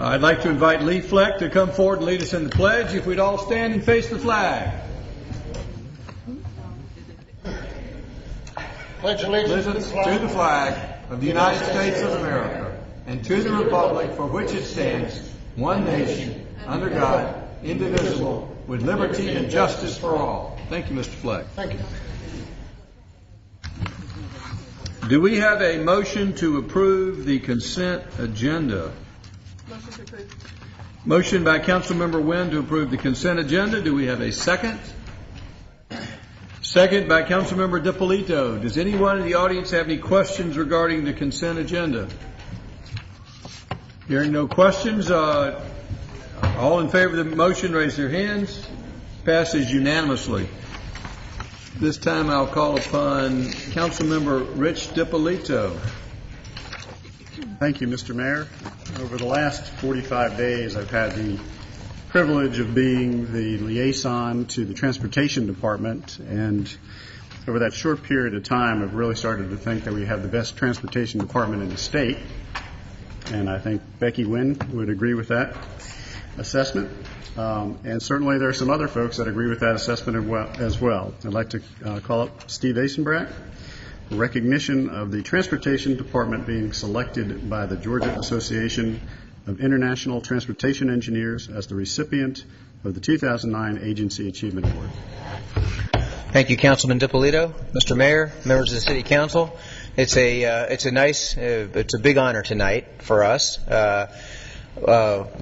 I'd like to invite Lee Fleck to come forward and lead us in the pledge. If we'd all stand and face the flag. Pledge allegiance to the flag of the United States of America and to the republic for which it stands, one nation, under God, indivisible, with liberty and justice for all. Thank you, Mr. Fleck. Thank you. Do we have a motion to approve the consent agenda? Motion by Councilmember Wynn to approve the consent agenda. Do we have a second? Second by Councilmember DiPolito. Does anyone in the audience have any questions regarding the consent agenda? Hearing no questions, all in favor of the motion, raise their hands. Passes unanimously. This time I'll call upon Councilmember Rich DiPolito. Thank you, Mr. Mayor. Over the last 45 days, I've had the privilege of being the liaison to the Transportation Department, and over that short period of time, I've really started to think that we have the best Transportation Department in the state, and I think Becky Wynn would agree with that assessment. And certainly there are some other folks that agree with that assessment as well. I'd like to call up Steve Asenbrack for recognition of the Transportation Department being selected by the Georgia Association of International Transportation Engineers as the recipient of the 2009 Agency Achievement Award. Thank you, Councilman DiPolito. Mr. Mayor, members of the City Council, it's a big honor tonight for us.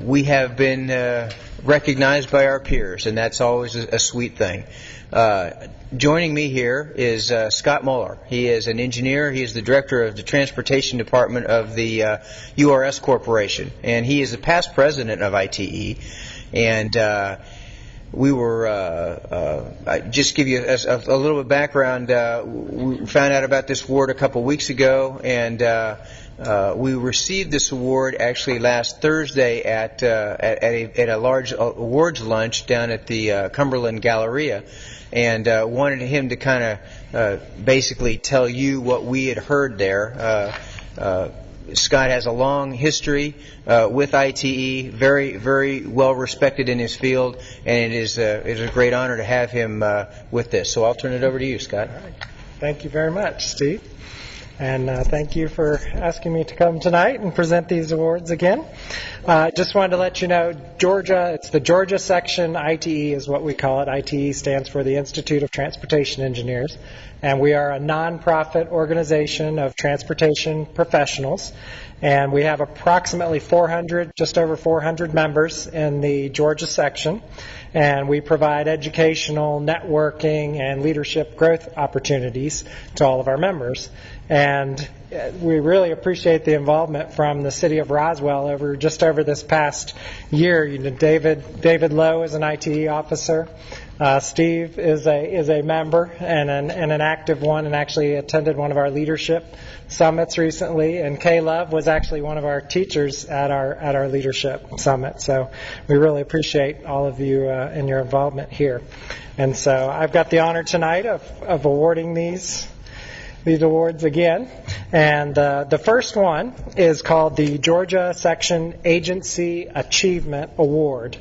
We have been recognized by our peers, and that's always a sweet thing. Joining me here is Scott Muller. He is an engineer. He is the director of the Transportation Department of the URS Corporation, and he is the past president of ITE. And we were, just give you a little bit of background. We found out about this award a couple weeks ago, and we received this award actually last Thursday at a large awards lunch down at the Cumberland Galleria, and wanted him to kind of basically tell you what we had heard there. Scott has a long history with ITE, very, very well respected in his field, and it is a great honor to have him with this. So I'll turn it over to you, Scott. Thank you very much, Steve. And thank you for asking me to come tonight and present these awards again. Just wanted to let you know, Georgia, it's the Georgia section. ITE is what we call it. ITE stands for the Institute of Transportation Engineers. And we are a nonprofit organization of transportation professionals. And we have approximately 400, just over 400 members in the Georgia section. And we provide educational, networking, and leadership growth opportunities to all of our members. And we really appreciate the involvement from the city of Roswell over this past year. You know, David Lowe is an ITE officer. Steve is a member and an active one, and actually attended one of our leadership summits recently. And Kay Love was actually one of our teachers at our leadership summit. So we really appreciate all of you and your involvement here. And so I've got the honor tonight of awarding these awards again. And the first one is called the Georgia Section Agency Achievement Award.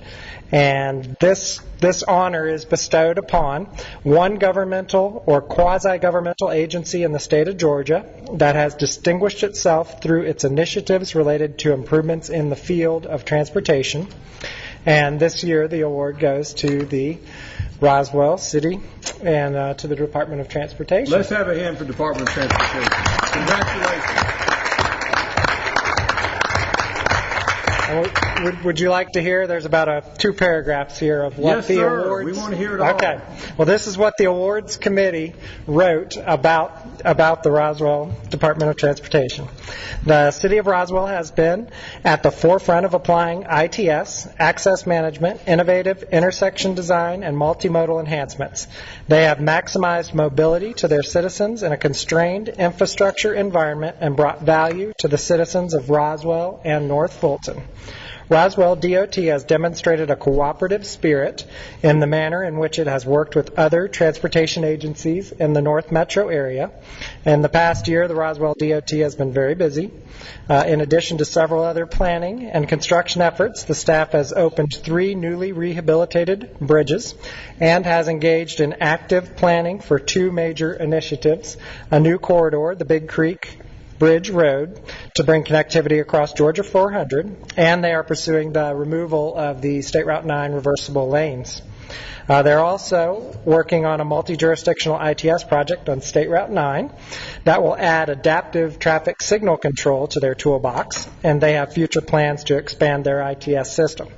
And this honor is bestowed upon one governmental or quasi-governmental agency in the state of Georgia that has distinguished itself through its initiatives related to improvements in the field of transportation. And this year the award goes to the Roswell City and to the Department of Transportation. Let's have a hand for Department of Transportation. Congratulations. Would you like to hear? There's about 2 paragraphs here of what the awards. We want to hear it all. Okay. Well, this is what the awards committee wrote about the Roswell Department of Transportation. The city of Roswell has been at the forefront of applying ITS, access management, innovative intersection design, and multimodal enhancements. They have maximized mobility to their citizens in a constrained infrastructure environment and brought value to the citizens of Roswell and North Fulton. Roswell DOT has demonstrated a cooperative spirit in the manner in which it has worked with other transportation agencies in the North Metro area. In the past year, the Roswell DOT has been very busy. In addition to several other planning and construction efforts, the staff has opened 3 newly rehabilitated bridges and has engaged in active planning for 2 major initiatives: a new corridor, the Big Creek Bridge Road, to bring connectivity across Georgia 400, and they are pursuing the removal of the State Route 9 reversible lanes. They're also working on a multi-jurisdictional ITS project on State Route 9 that will add adaptive traffic signal control to their toolbox, and they have future plans to expand their ITS system.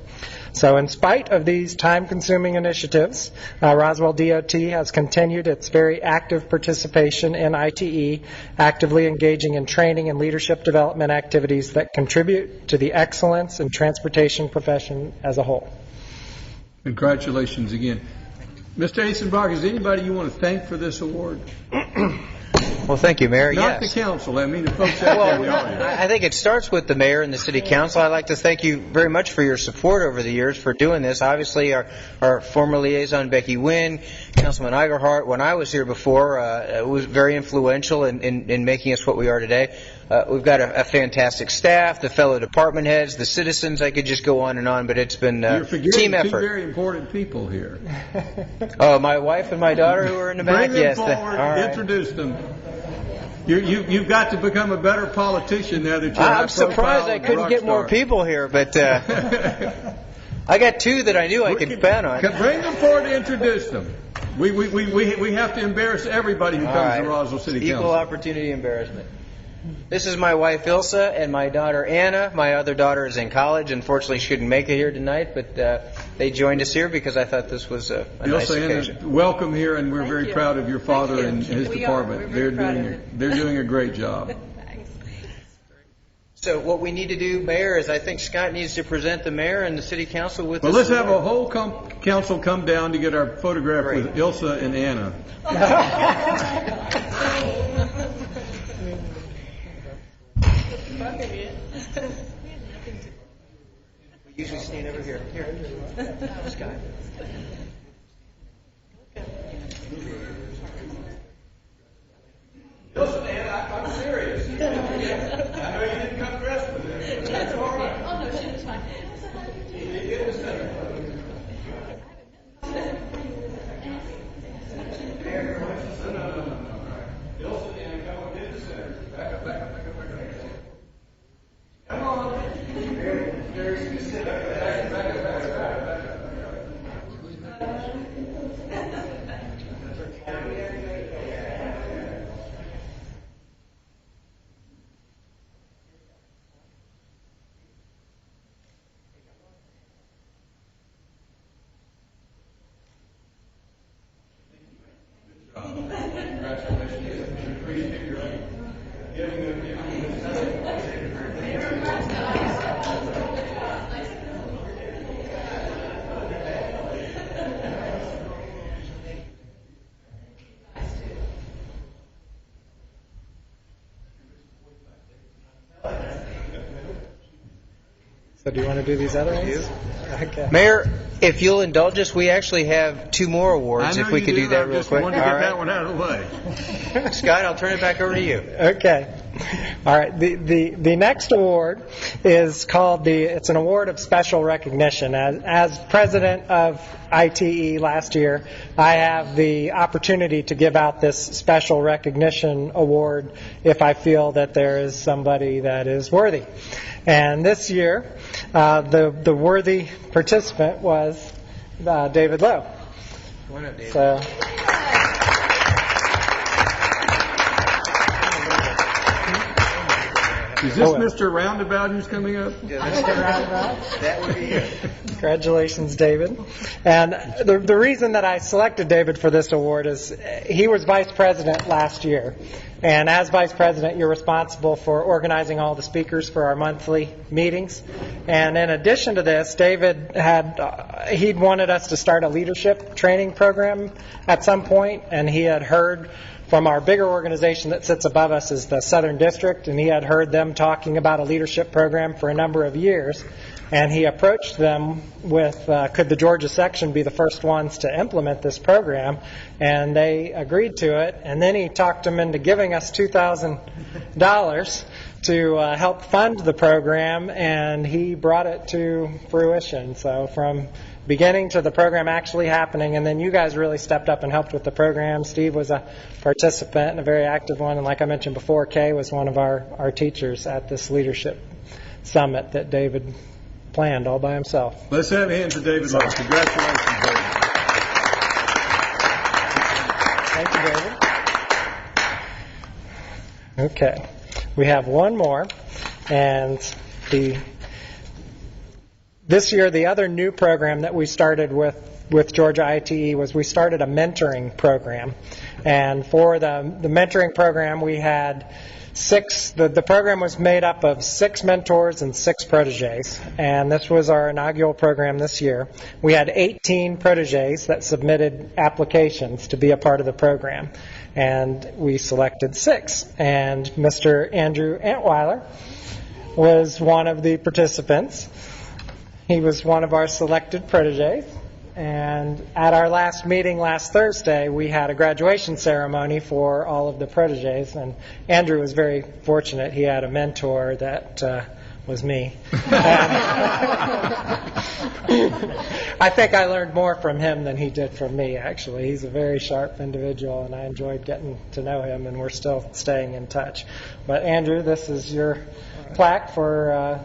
So in spite of these time-consuming initiatives, Roswell DOT has continued its very active participation in ITE, actively engaging in training and leadership development activities that contribute to the excellence in transportation profession as a whole. Congratulations again. Mr. Eisenbach, is there anybody you want to thank for this award? Well, thank you, Mayor. Not Yes. the council. I mean the folks out there in the audience. I think it starts with the mayor and the city council. I'd like to thank you very much for your support over the years for doing this. Obviously, our former liaison, Becky Wynn, Councilman Eigerhart, when I was here before, was very influential in making us what we are today. We've got a fantastic staff, the fellow department heads, the citizens. I could just go on and on, but it's been You're a forgetting team 2 effort. very important people here. Oh, my wife and my daughter who are in the back? Bring them Yes. forward, All right. introduce them. You've got to become a better politician now that you're I'm surprised I couldn't get more people here, but I got 2 that I knew I could depend on. Bring them forward to introduce them. We have to embarrass everybody who All comes right. to Roswell City Equal Council. opportunity embarrassment. This is my wife Ilsa and my daughter Anna. My other daughter is in college. Unfortunately, she couldn't make it here tonight, but they joined us here because I thought this was a nice occasion. Anna, welcome here, and we're very you. proud of your father Thank you. and his We are. department. We're very proud of it. They're doing a great job. Thanks. So what we need to do, Mayor, is I think Scott needs to present the mayor and the city council with Well, this let's have a award. whole council come down to get our photograph Great. with Ilsa and Anna. We usually stand over here. Here, Scott. Ilsa and Anna, I'm serious. I know you didn't come dressed with it. That's all right. Oh, no, she was fine. Get in the center. Ilsa and Anna, come on, get in the center. Back up. Come on. Very specific. Back up. So do you want to do these other ones? Okay. Mayor, if you'll indulge us, we actually have 2 more awards. I If know we you could do that I real just quick. wanted to All get that right. one out of the way. Scott, I'll turn it back over to you. Okay. All right. The next award is called it's an award of special recognition. As president of ITE last year, I have the opportunity to give out this special recognition award if I feel that there is somebody that is worthy. And this year, the worthy participant was David Lowe. Come on up, David. So. Is this Mr. Roundabout who's coming up? That would be it. Congratulations, David. And the reason that I selected David for this award is he was vice president last year. And as vice president, you're responsible for organizing all the speakers for our monthly meetings. And in addition to this, David he'd wanted us to start a leadership training program at some point, and he had heard from our bigger organization that sits above us is the Southern District, and he had heard them talking about a leadership program for a number of years. And he approached them with, could the Georgia section be the first ones to implement this program? And they agreed to it. And then he talked them into giving us $2,000 to help fund the program, and he brought it to fruition. So from beginning to the program actually happening, and then you guys really stepped up and helped with the program. Steve was a participant and a very active one, and like I mentioned before, Kay was one of our teachers at this leadership summit that David planned all by himself. Let's have a hand for David Lowe. Congratulations, David. Thank you, David. Okay. We have one more, and this year the other new program that we started with Georgia ITE was we started a mentoring program. And for the mentoring program, we had the program was made up of 6 mentors and 6 proteges, and this was our inaugural program this year. We had 18 proteges that submitted applications to be a part of the program, and we selected 6. And Mr. Andrew Antweiler was one of the participants. He was one of our selected proteges. And at our last meeting last Thursday, we had a graduation ceremony for all of the proteges. And Andrew was very fortunate. He had a mentor that was me. I think I learned more from him than he did from me, actually. He's a very sharp individual, and I enjoyed getting to know him, and we're still staying in touch. But Andrew, this is your plaque for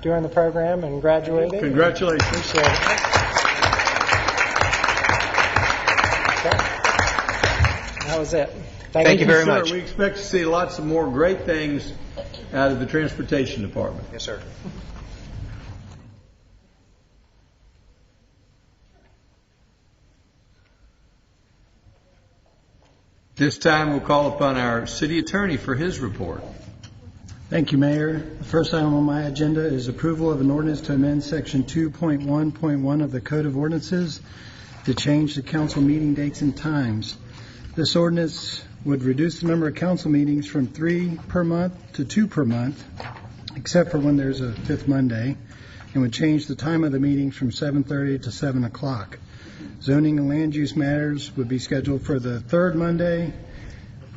doing the program and graduating. Congratulations. Appreciate it. That was it. Thank you very much. We expect to see lots of more great things out of the Transportation Department. Yes, sir. This time we'll call upon our city attorney for his report. Thank you, Mayor. The first item on my agenda is approval of an ordinance to amend Section 2.1.1 of the Code of Ordinances to change the council meeting dates and times. This ordinance would reduce the number of council meetings from 3 per month to 2 per month, except for when there's a 5th Monday, and would change the time of the meetings from 7:30 to 7 o'clock. Zoning and land use matters would be scheduled for the 3rd Monday.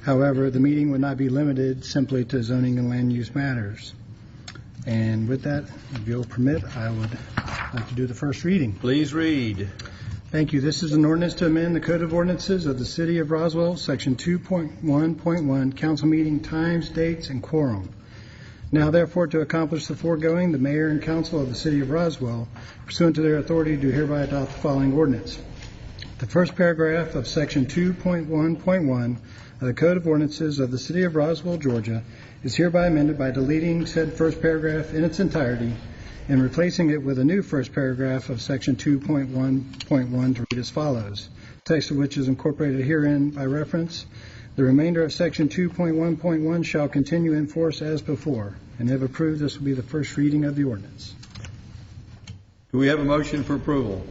However, the meeting would not be limited simply to zoning and land use matters. And with that, if you'll permit, I would like to do the first reading. Please read. Thank you. This is an ordinance to amend the Code of Ordinances of the City of Roswell, Section 2.1.1, council meeting times, dates, and quorum. Now, therefore, to accomplish the foregoing, the mayor and council of the City of Roswell, pursuant to their authority, do hereby adopt the following ordinance. The first paragraph of Section 2.1.1 of the Code of Ordinances of the City of Roswell, Georgia, is hereby amended by deleting said first paragraph in its entirety and replacing it with a new first paragraph of Section 2.1.1 to read as follows, text of which is incorporated herein by reference. The remainder of Section 2.1.1 shall continue in force as before, and if approved, this will be the first reading of the ordinance. Do we have a motion for approval?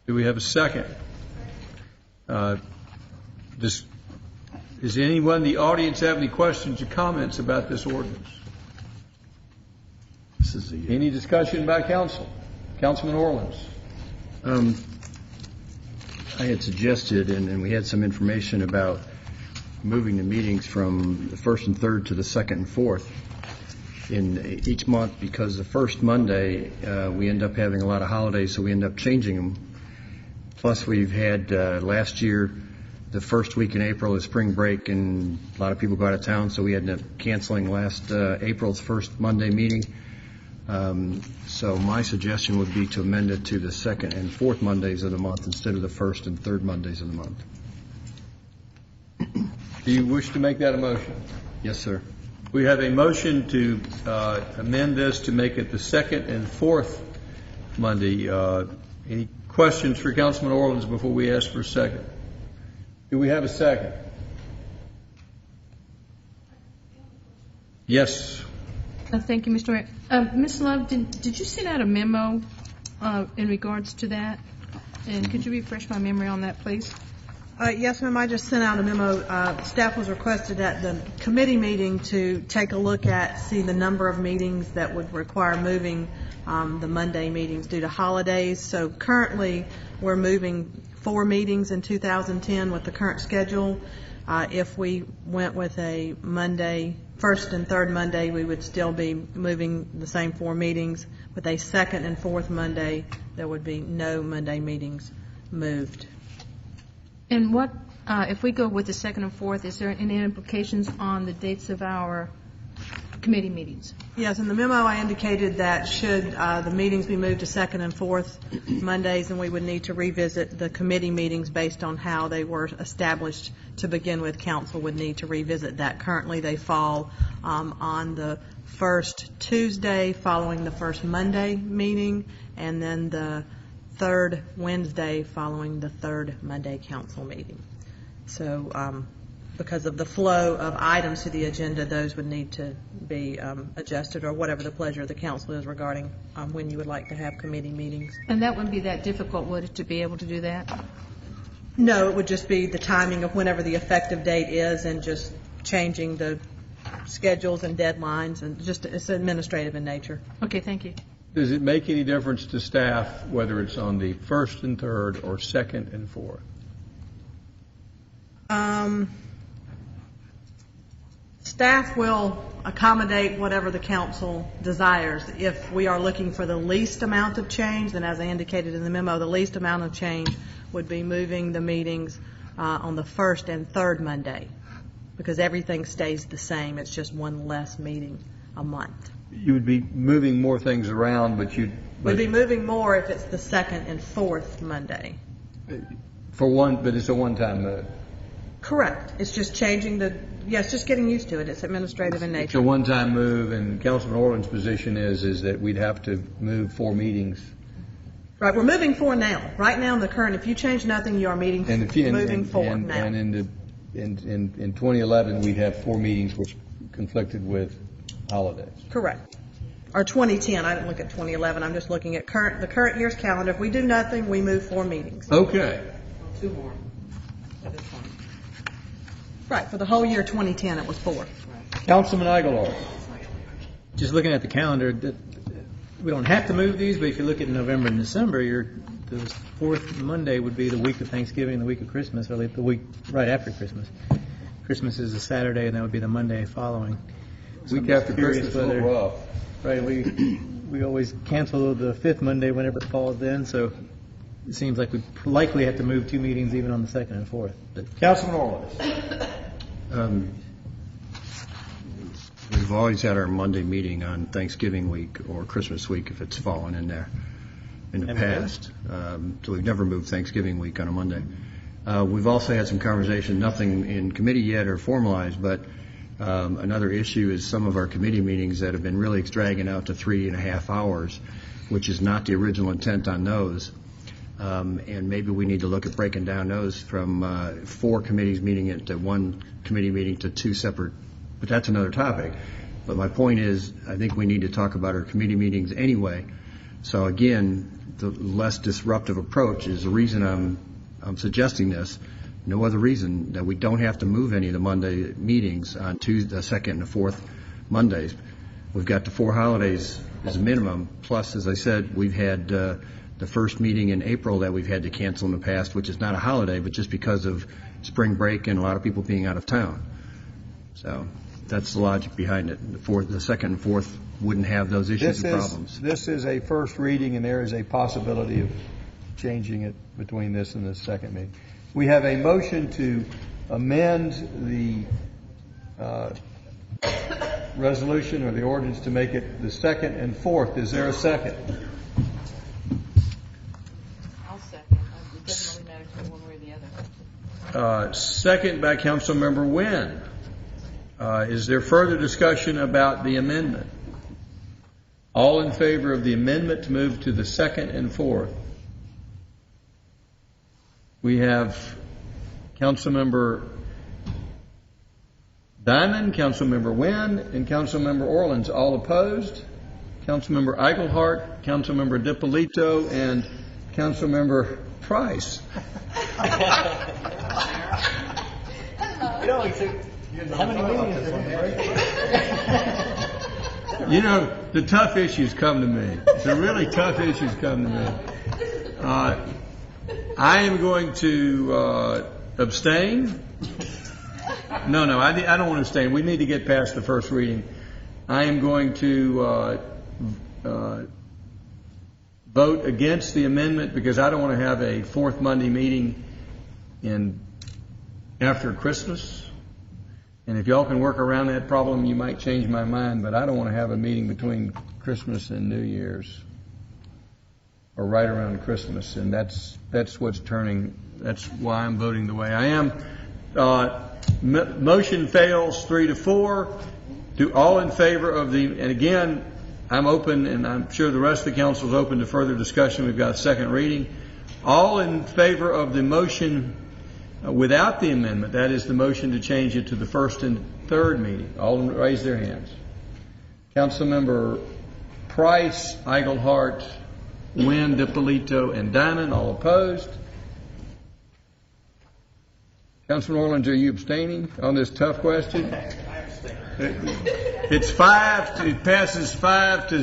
Do we have a second? Does anyone in the audience have any questions or comments about this ordinance? Any discussion by council? Councilman Orleans. I had suggested, and we had some information about moving the meetings from the 1st and 3rd to the 2nd and 4th in each month, because the first Monday we end up having a lot of holidays, so we end up changing them. Plus, we've had last year the first week in April is spring break, and a lot of people go out of town, so we had to end up canceling last April's first Monday meeting. So my suggestion would be to amend it to the 2nd and 4th Mondays of the month instead of the 1st and 3rd Mondays of the month. Do you wish to make that a motion? Yes, sir. We have a motion to amend this to make it the 2nd and 4th Monday. Any questions for Councilman Orleans before we ask for a second? Do we have a second? Yes. Thank you, Mr. Mayor. Ms. Love, did you send out a memo in regards to that? And could you refresh my memory on that, please? Yes, ma'am. I just sent out a memo. Staff was requested at the committee meeting to take a look at, see the number of meetings that would require moving the Monday meetings due to holidays. So currently, we're moving 4 meetings in 2010 with the current schedule. If we went with a Monday, first and third Monday, we would still be moving the same 4 meetings. With a second and fourth Monday, there would be no Monday meetings moved. And what, if we go with the second and fourth, is there any implications on the dates of our committee meetings? Yes, in the memo I indicated that should the meetings be moved to second and fourth Mondays, and we would need to revisit the committee meetings based on how they were established to begin with. Council would need to revisit that. Currently, they fall on the first Tuesday following the first Monday meeting, and then the third Wednesday following the third Monday council meeting. So because of the flow of items to the agenda, those would need to be adjusted, or whatever the pleasure of the council is regarding when you would like to have committee meetings. And that wouldn't be that difficult, would it, to be able to do that? No, it would just be the timing of whenever the effective date is, and just changing the schedules and deadlines, and just it's administrative in nature. Okay, thank you. Does it make any difference to staff whether it's on the first and third or second and fourth? Staff will accommodate whatever the council desires. If we are looking for the least amount of change, then as I indicated in the memo, the least amount of change would be moving the meetings on the first and third Monday, because everything stays the same. It's just one less meeting a month. You would be moving more things around, but We'd be moving more if it's the second and fourth Monday. but it's a one-time move. Correct. It's just changing it's just getting used to it. It's administrative in It's a nature. one-time move, and Councilman Orland's position is that we'd have to move 4 meetings. Right, we're moving 4 now. Right now in the current, if you change nothing, you are moving 4 now. And in 2011, we'd have 4 meetings which conflicted with holidays. Correct. Or 2010, I didn't look at 2011, I'm just looking at the current year's calendar. If we do nothing, we move 4 meetings. Okay. 2 more. Right, for the whole year 2010, it was 4. Councilman Aguilar. Just looking at the calendar, we don't have to move these, but if you look at November and December, the fourth Monday would be the week of Thanksgiving and the week of Christmas, or the week right after Christmas. Christmas is a Saturday, and that would be the Monday following. Week after Christmas is a little rough. Right, we always cancel the fifth Monday whenever it falls then, so it seems like we likely have to move 2 meetings even on the second and fourth. Councilman Orland. We've always had our Monday meeting on Thanksgiving week or Christmas week if it's fallen in there in the past. So we've never moved Thanksgiving week on a Monday. We've also had some conversation, nothing in committee yet or formalized, but another issue is some of our committee meetings that have been really dragging out to 3.5 hours, which is not the original intent on those. And maybe we need to look at breaking down those from 4 committees meeting into 1 committee meeting to 2 separate, but that's another topic. But my point is, I think we need to talk about our committee meetings anyway. So again, the less disruptive approach is the reason I'm suggesting this. No other reason that we don't have to move any of the Monday meetings on Tuesday, the second and the fourth Mondays. We've got the 4 holidays as a minimum. Plus, as I said, we've had the first meeting in April that we've had to cancel in the past, which is not a holiday, but just because of spring break and a lot of people being out of town. So that's the logic behind it. The second and fourth wouldn't have those issues and problems. This is a first reading, and there is a possibility of changing it between this and the second meeting. We have a motion to amend the resolution or the ordinance to make it the second and fourth. Is there a second? I'll second. It doesn't really matter one way or the other. Second by Councilmember Wynn. Is there further discussion about the amendment? All in favor of the amendment to move to the second and fourth? We have Councilmember Diamond, Councilmember Wynn, and Councilmember Orleans all opposed. Councilmember Eichelhart, Councilmember DiPolito, and Councilmember Price. How many meetings You know, the tough issues come to me. The really tough issues come to me. I am going to abstain. No, I don't want to abstain. We need to get past the first reading. I am going to vote against the amendment because I don't want to have a fourth Monday meeting after Christmas. And if y'all can work around that problem, you might change my mind, but I don't want to have a meeting between Christmas and New Year's or right around Christmas, and that's what's turning. That's why I'm voting the way I am. Motion fails 3-4. All in favor of and again, I'm open, and I'm sure the rest of the council is open to further discussion. We've got a second reading. All in favor of the motion without the amendment, that is the motion to change it to the first and third meeting. All raise their hands. Councilmember Price, Eichelhart, Wynn, DiPolito, and Diamond, all opposed. Councilman Orland, are you abstaining on this tough question? It's 5. It passes 5 to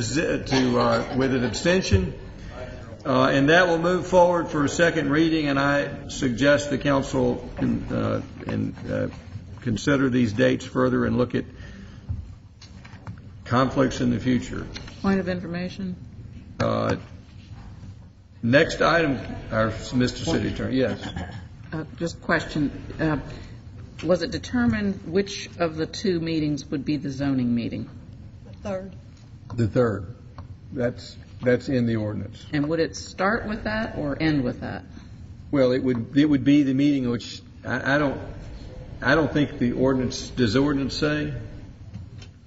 with an abstention. And that will move forward for a second reading, and I suggest the council consider these dates further and look at conflicts in the future. Point of information. Next item, Mr. City Attorney. Yes. Just a question. Was it determined which of the two meetings would be the zoning meeting? The third. That's in the ordinance. And would it start with that or end with that? Well, it would be the meeting which I don't think the ordinance. Does the ordinance say?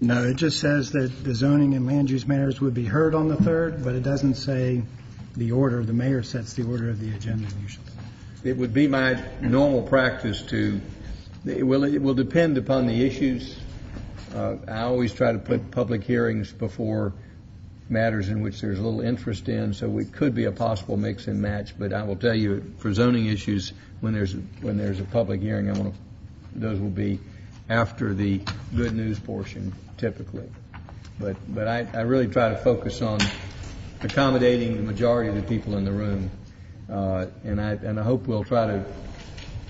No, it just says that the zoning and land use matters would be heard on the third, but it doesn't say the order. The mayor sets the order of the agenda usually. It would be my normal practice to. It will depend upon the issues. I always try to put public hearings before matters in which there's a little interest in, so it could be a possible mix and match. But I will tell you, for zoning issues, when there's a public hearing, those will be after the good news portion, typically. But I really try to focus on accommodating the majority of the people in the room, and I hope we'll try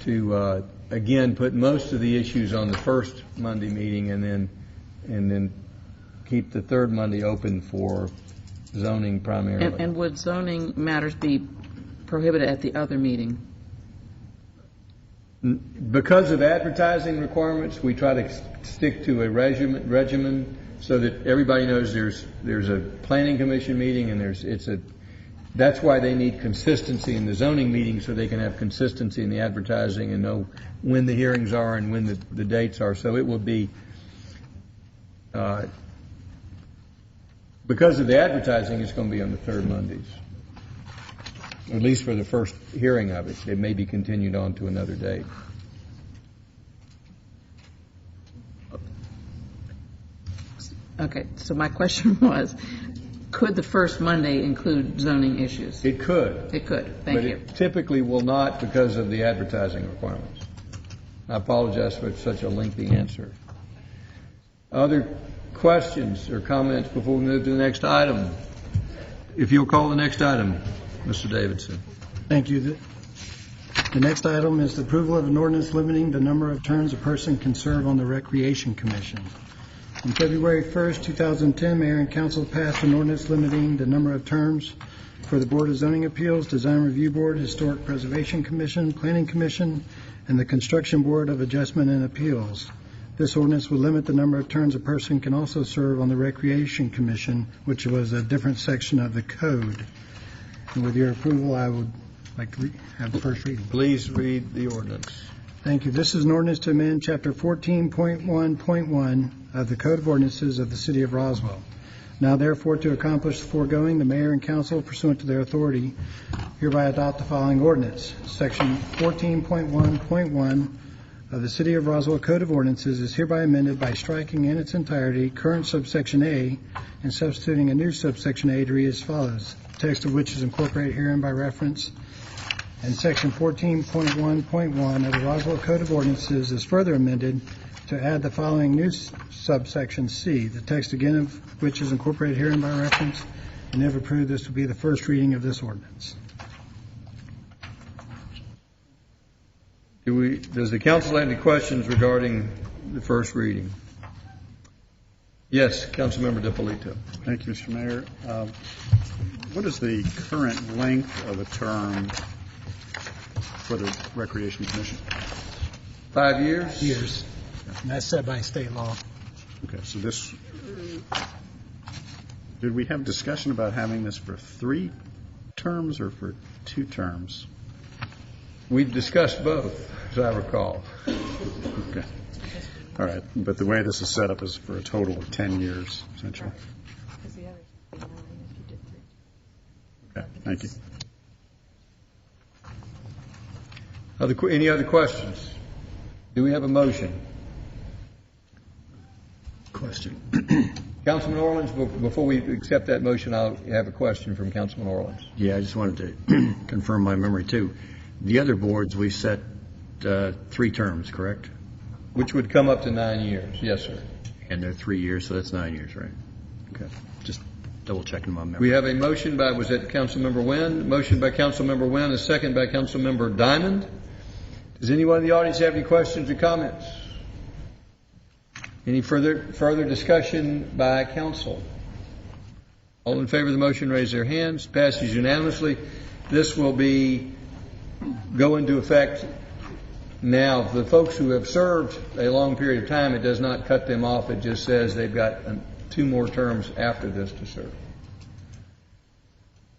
to again put most of the issues on the first Monday meeting, and then keep the third Monday open for zoning primarily. And would zoning matters be prohibited at the other meeting? Because of advertising requirements, we try to stick to a regimen so that everybody knows there's a planning commission meeting, and that's why they need consistency in the zoning meeting, so they can have consistency in the advertising and know when the hearings are and when the dates are. So it will be because of the advertising, it's going to be on the third Mondays, at least for the first hearing of it. It may be continued on to another date. Okay, so my question was, could the first Monday include zoning issues? It could. It could. Thank you. But it typically will not because of the advertising requirements. I apologize for such a lengthy answer. Other questions or comments before we move to the next item? If you'll call the next item, Mr. Davidson. Thank you. The next item is the approval of an ordinance limiting the number of terms a person can serve on the Recreation Commission. On February 1st, 2010, Mayor and Council passed an ordinance limiting the number of terms for the Board of Zoning Appeals, Design Review Board, Historic Preservation Commission, Planning Commission, and the Construction Board of Adjustment and Appeals. This ordinance would limit the number of terms a person can also serve on the Recreation Commission, which was a different section of the code. And with your approval, I would like to have the first reading. Please read the ordinance. Thank you. This is an ordinance to amend Chapter 14.1.1 of the Code of Ordinances of the City of Roswell. Now, therefore, to accomplish the foregoing, the Mayor and Council, pursuant to their authority, hereby adopt the following ordinance. Section 14.1.1 of the City of Roswell Code of Ordinances is hereby amended by striking in its entirety current subsection A and substituting a new subsection A to read as follows, the text of which is incorporated herein by reference, And Section 14.1.1 of the Roswell Code of Ordinances is further amended to add the following new subsection C, the text again of which is incorporated herein by reference, and if approved, this will be the first reading of this ordinance. Does the council have any questions regarding the first reading? Yes, Councilmember DiPolito. Thank you, Mr. Mayor. What is the current length of a term for the Recreation Commission? 5 years? Years. And that's set by state law. Okay, so this, did we have discussion about having this for 3 terms or for 2 terms? We've discussed both, as I recall. Okay. All right, but the way this is set up is for a total of 10 years, essentially. Okay, thank you. Any other questions? Do we have a motion? Question. Councilman Orleans, before we accept that motion, I'll have a question from Councilman Orleans. Yeah, I just wanted to confirm my memory, too. The other boards, we set 3 terms, correct? Which would come up to 9 years. Yes, sir. And they're 3 years, so that's 9 years, right? Okay. Just double checking my memory. We have a motion by, was that Councilmember Wynn? Motion by Councilmember Wynn, a second by Councilmember Diamond. Does anyone in the audience have any questions or comments? Any further discussion by council? All in favor of the motion, raise their hands. Passes unanimously. This will go into effect now. The folks who have served a long period of time, it does not cut them off. It just says they've got 2 more terms after this to serve.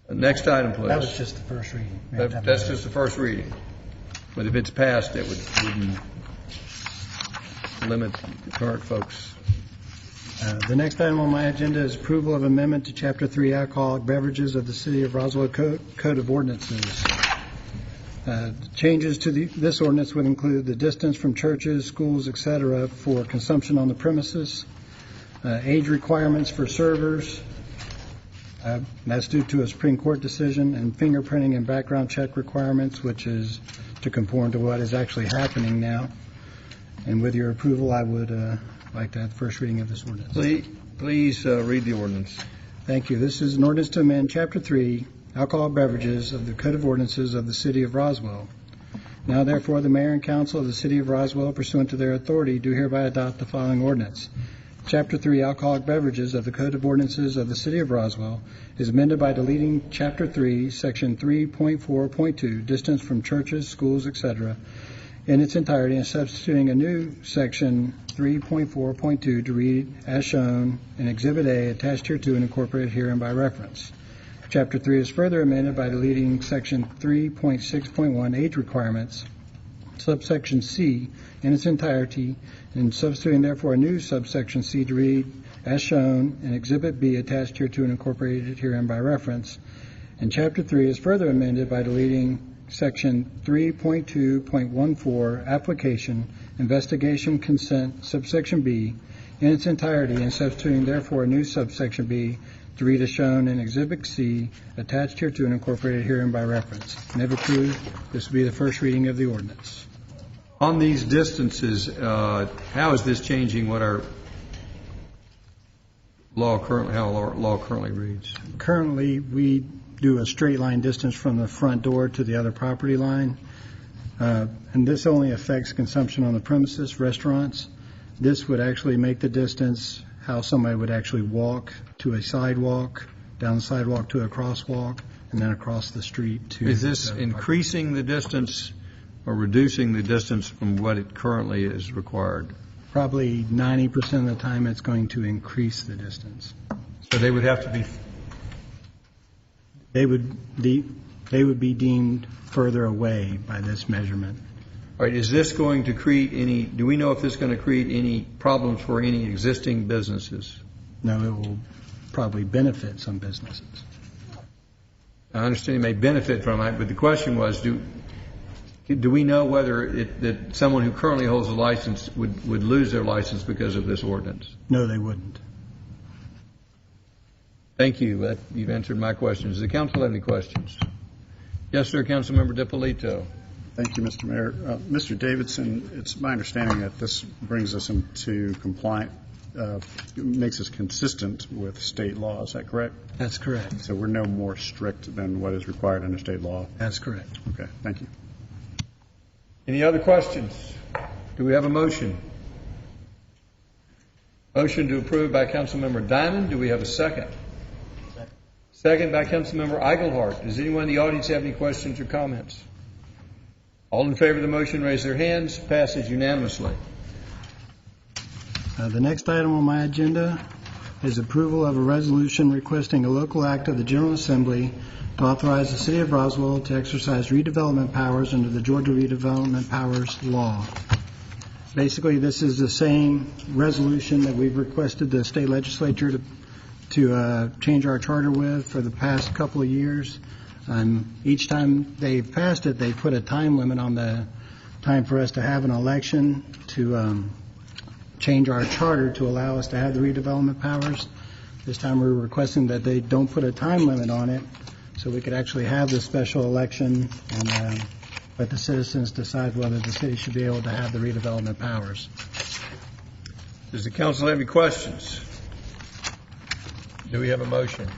Next item, please. That was just the first reading. That's just the first reading. But if it's passed, it wouldn't limit the current folks. The next item on my agenda is approval of amendment to Chapter 3 Alcoholic Beverages of the City of Roswell Code of Ordinances. Changes to this ordinance would include the distance from churches, schools, etc. for consumption on the premises, age requirements for servers, that's due to a Supreme Court decision, and fingerprinting and background check requirements, which is to conform to what is actually happening now. And with your approval, I would like to have the first reading of this ordinance. Please read the ordinance. Thank you. This is an ordinance to amend Chapter 3, Alcohol Beverages of the Code of Ordinances of the City of Roswell. Now, therefore, the Mayor and Council of the City of Roswell, pursuant to their authority, do hereby adopt the following ordinance. Chapter 3, Alcoholic Beverages of the Code of Ordinances of the City of Roswell is amended by deleting Chapter 3, Section 3.4.2, distance from churches, schools, etc., in its entirety, and substituting a new Section 3.4.2 to read as shown in Exhibit A, attached hereto and incorporated herein by reference. Chapter 3 is further amended by deleting Section 3.6.1 age requirements, subsection C, in its entirety, and substituting therefore a new subsection C to read as shown in Exhibit B, attached hereto and incorporated herein by reference. And Chapter 3 is further amended by deleting Section 3.2.14 application, investigation, consent, subsection B, in its entirety, and substituting therefore a new subsection B to read as shown in Exhibit C, attached hereto and incorporated herein by reference. And if approved, this will be the first reading of the ordinance. On these distances, how is this changing what our law currently reads? Currently, we do a straight line distance from the front door to the other property line. And this only affects consumption on the premises, restaurants. This would actually make the distance how somebody would actually walk to a sidewalk, down the sidewalk to a crosswalk, and then across the street to... Is this increasing the distance or reducing the distance from what it currently is required? Probably 90% of the time it's going to increase the distance. So they would have to be... They would be deemed further away by this measurement. All right, is this going to create any, do we know if this is going to create any problems for any existing businesses? No, it will probably benefit some businesses. I understand it may benefit from it, but the question was, do we know whether that someone who currently holds a license would lose their license because of this ordinance? No, they wouldn't. Thank you. You've answered my questions. Does the council have any questions? Yes, sir, Councilmember DiPolito. Thank you, Mr. Mayor. Mr. Davidson, it's my understanding that this brings us into compliant, makes us consistent with state law. Is that correct? That's correct. So we're no more strict than what is required under state law? That's correct. Okay, thank you. Any other questions? Do we have a motion? Motion to approve by Councilmember Diamond. Do we have a second? Second by Councilmember Eichelhardt. Does anyone in the audience have any questions or comments? All in favor of the motion, raise their hands. Passes unanimously. The next item on my agenda is approval of a resolution requesting a local act of the General Assembly to authorize the City of Roswell to exercise redevelopment powers under the Georgia Redevelopment Powers Law. Basically, this is the same resolution that we've requested the state legislature to change our charter with for the past couple of years. Each time they've passed it, they've put a time limit on the time for us to have an election to change our charter to allow us to have the redevelopment powers. This time we're requesting that they don't put a time limit on it so we could actually have this special election and let the citizens decide whether the city should be able to have the redevelopment powers. Does the council have any questions? Do we have a motion?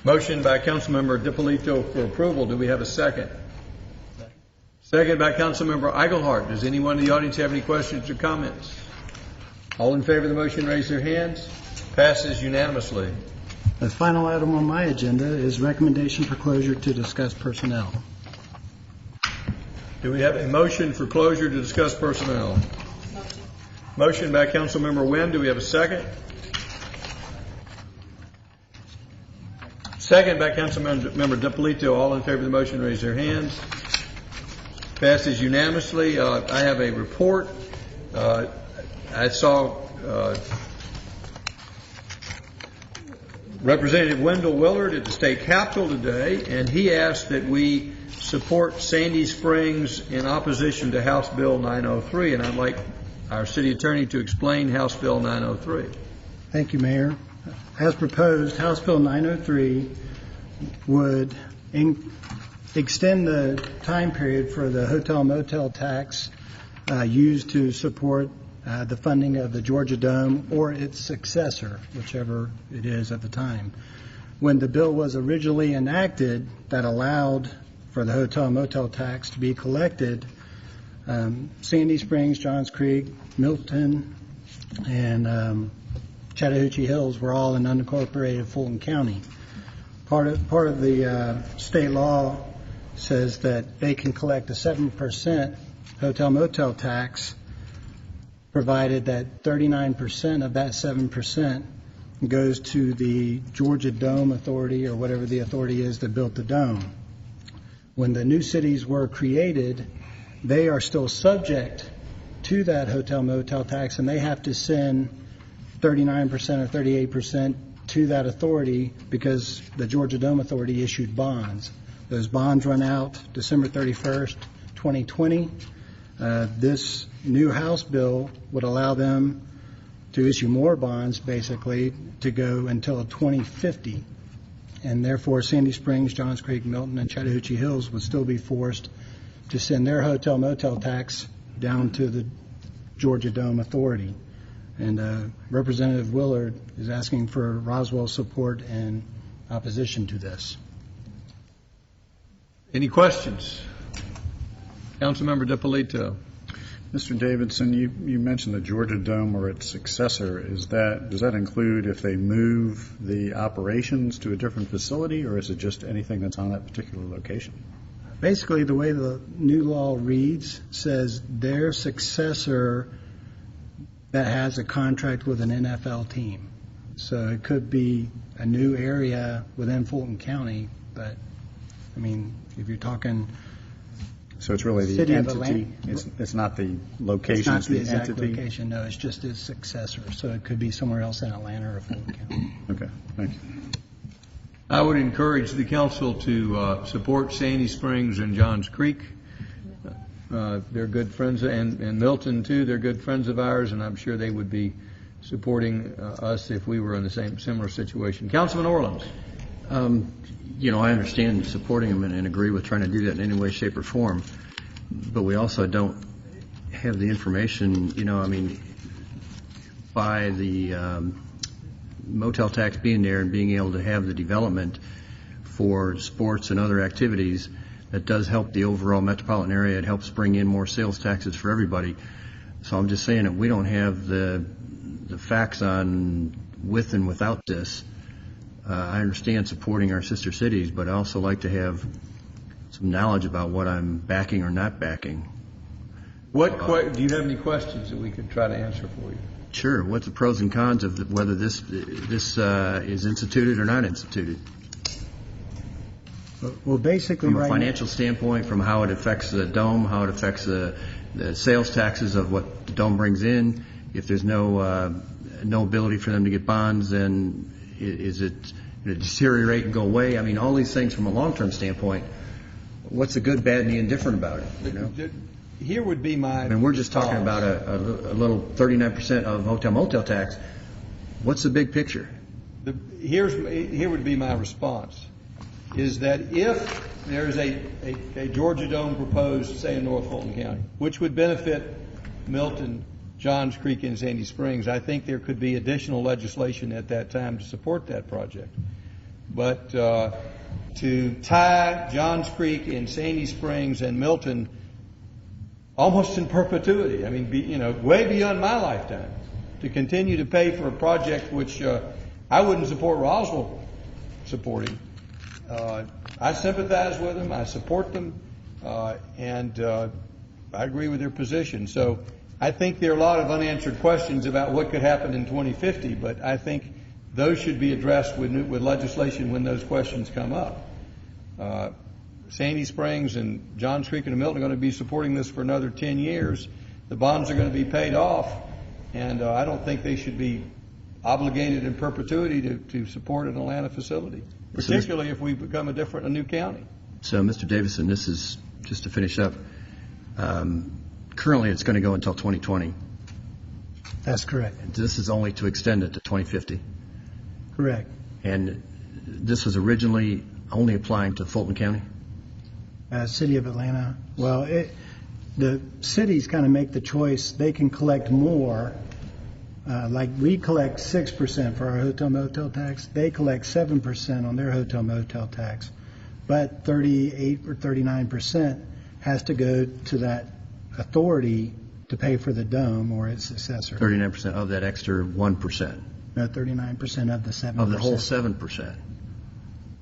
Motion by Councilmember DiPolito for approval. Do we have a second? Second by Councilmember Eichelhardt. Does anyone in the audience have any questions or comments? All in favor of the motion, raise their hands. Passes unanimously. The final item on my agenda is recommendation for closure to discuss personnel. Do we have a motion for closure to discuss personnel? Motion by Councilmember Wynn. Do we have a second? Second by Councilmember DiPolito. All in favor of the motion, raise their hands. Passes unanimously. I have a report. I saw Representative Wendell Willard at the state capitol today, and he asked that we support Sandy Springs in opposition to House Bill 903, and I'd like our city attorney to explain House Bill 903. Thank you, Mayor. As proposed, House Bill 903 would extend the time period for the hotel motel tax used to support the funding of the Georgia Dome or its successor, whichever it is at the time. When the bill was originally enacted that allowed for the hotel motel tax to be collected, Sandy Springs, Johns Creek, Milton, and Chattahoochee Hills were all in unincorporated Fulton County. Part of the state law says that they can collect a 7% hotel motel tax, provided that 39% of that 7% goes to the Georgia Dome Authority or whatever the authority is that built the dome. When the new cities were created, they are still subject to that hotel motel tax, and they have to send 39% or 38% to that authority because the Georgia Dome Authority issued bonds. Those bonds run out December 31st, 2020. This new House bill would allow them to issue more bonds, basically, to go until 2050. And therefore, Sandy Springs, Johns Creek, Milton, and Chattahoochee Hills would still be forced to send their hotel motel tax down to the Georgia Dome Authority. And Representative Willard is asking for Roswell's support and opposition to this. Any questions? Councilmember DiPolito. Mr. Davidson, you mentioned the Georgia Dome or its successor. Does that include if they move the operations to a different facility, or is it just anything that's on that particular location? Basically, the way the new law reads says their successor that has a contract with an NFL team. So it could be a new area within Fulton County, but, I mean, if you're talking... So it's really the entity. It's not the location. It's not the exact location. No, it's just its successor. So it could be somewhere else in Atlanta or Fulton County. Okay, thank you. I would encourage the council to support Sandy Springs and Johns Creek. They're good friends, and Milton too. They're good friends of ours, and I'm sure they would be supporting us if we were in the similar situation. Councilman Orleans. I understand supporting them and agree with trying to do that in any way, shape, or form, but we also don't have the information, by the motel tax being there and being able to have the development for sports and other activities, that does help the overall metropolitan area. It helps bring in more sales taxes for everybody. So I'm just saying that we don't have the facts on with and without this. I understand supporting our sister cities, but I also like to have some knowledge about what I'm backing or not backing. Do you have any questions that we could try to answer for you? Sure. What's the pros and cons of whether this is instituted or not instituted? Well, basically, From a right financial standpoint, from how it affects the dome, how it affects the sales taxes of what the dome brings in. If there's no ability for them to get bonds, then is it going to deteriorate and go away? I mean, all these things from a long-term standpoint. What's the good, bad, and the indifferent about it? Here would be my... I mean, we're just talking about a little 39% of hotel-motel tax. What's the big picture? Here would be my response, is that if there's a Georgia Dome proposed, say, in North Fulton County, which would benefit Milton, Johns Creek, and Sandy Springs, I think there could be additional legislation at that time to support that project. But to tie Johns Creek and Sandy Springs and Milton almost in perpetuity, I mean, way beyond my lifetime, to continue to pay for a project which I wouldn't support Roswell supporting. I sympathize with them, I support them, and I agree with their position. So I think there are a lot of unanswered questions about what could happen in 2050, but I think those should be addressed with legislation when those questions come up. Sandy Springs and Johns Creek and Milton are going to be supporting this for another 10 years. The bonds are going to be paid off, and I don't think they should be obligated in perpetuity to support an Atlanta facility, particularly if we become a new county. So, Mr. Davison, this is just to finish up. Currently, it's going to go until 2020. That's correct. This is only to extend it to 2050. Correct. And this was originally only applying to Fulton County? City of Atlanta. Well, the cities kind of make the choice. They can collect more. Like we collect 6% for our hotel-motel tax. They collect 7% on their hotel-motel tax. But 38 or 39% has to go to that authority to pay for the dome or its successor. 39% of that extra 1%? No, 39% of the 7%. Of the whole 7%?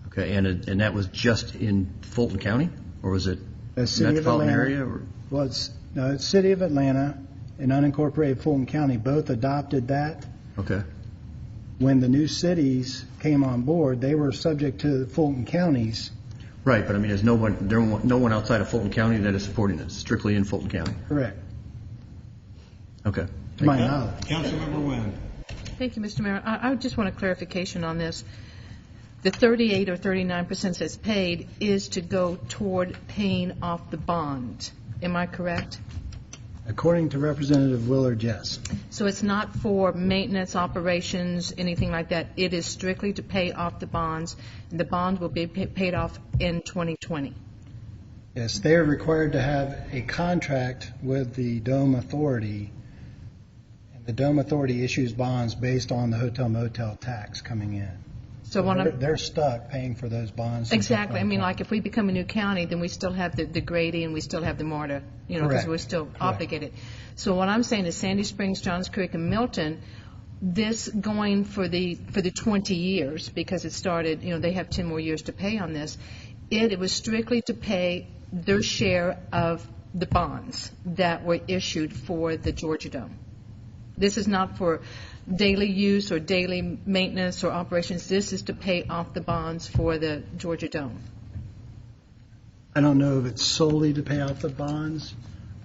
Okay, and that was just in Fulton County? Or was it metropolitan area? Or? Well, it's City of Atlanta and unincorporated Fulton County both adopted that. Okay. When the new cities came on board, they were subject to Fulton County's. Right, but I mean, there's no one outside of Fulton County that is supporting this, strictly in Fulton County? Correct. Okay. To my knowledge. Councilmember Wynn. Thank you, Mr. Mayor. I just want a clarification on this. The 38 or 39% that's paid is to go toward paying off the bond. Am I correct? According to Representative Willard, yes. So it's not for maintenance, operations, anything like that. It is strictly to pay off the bonds, and the bonds will be paid off in 2020. Yes, they are required to have a contract with the Dome Authority, and the Dome Authority issues bonds based on the hotel-motel tax coming in. So when they're stuck paying for those bonds. Exactly. I mean, like if we become a new county, then we still have the Grady and we still have the MARTA, because we're still obligated. So what I'm saying is Sandy Springs, Johns Creek, and Milton, this going for the 20 years, because it started, they have 10 more years to pay on this. It was strictly to pay their share of the bonds that were issued for the Georgia Dome. This is not for daily use or daily maintenance or operations. This is to pay off the bonds for the Georgia Dome. I don't know if it's solely to pay off the bonds,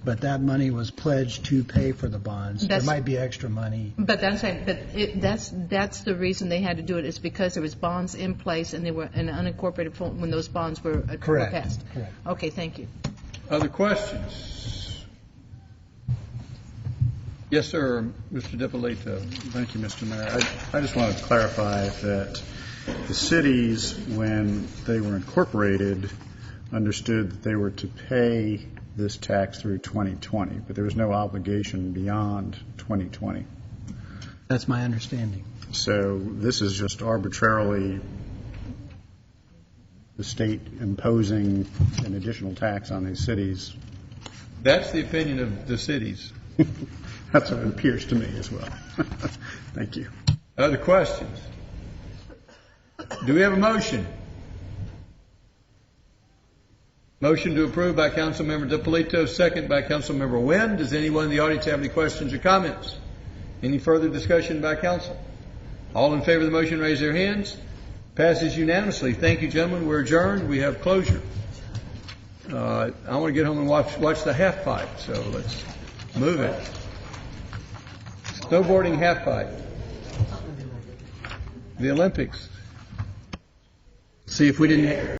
but that money was pledged to pay for the bonds. There might be extra money. But that's the reason they had to do it, is because there was bonds in place and they were an unincorporated when those bonds were passed. Correct. Okay, thank you. Other questions? Yes, sir, Mr. DiPolito. Thank you, Mr. Mayor. I just want to clarify that The cities, when they were incorporated, understood that they were to pay this tax through 2020, but there was no obligation beyond 2020. That's my understanding. So this is just arbitrarily the state imposing an additional tax on these cities. That's the opinion of the cities. That's what it appears to me as well. Thank you. Other questions? Do we have a motion? Motion to approve by Councilmember DiPolito, second by Councilmember Wynn. Does anyone in the audience have any questions or comments? Any further discussion by council? All in favor of the motion, raise their hands. Passes unanimously. Thank you, gentlemen. We're adjourned. We have closure. I want to get home and watch the half pipe, so let's move it. Snowboarding half pipe. The Olympics. See if we didn't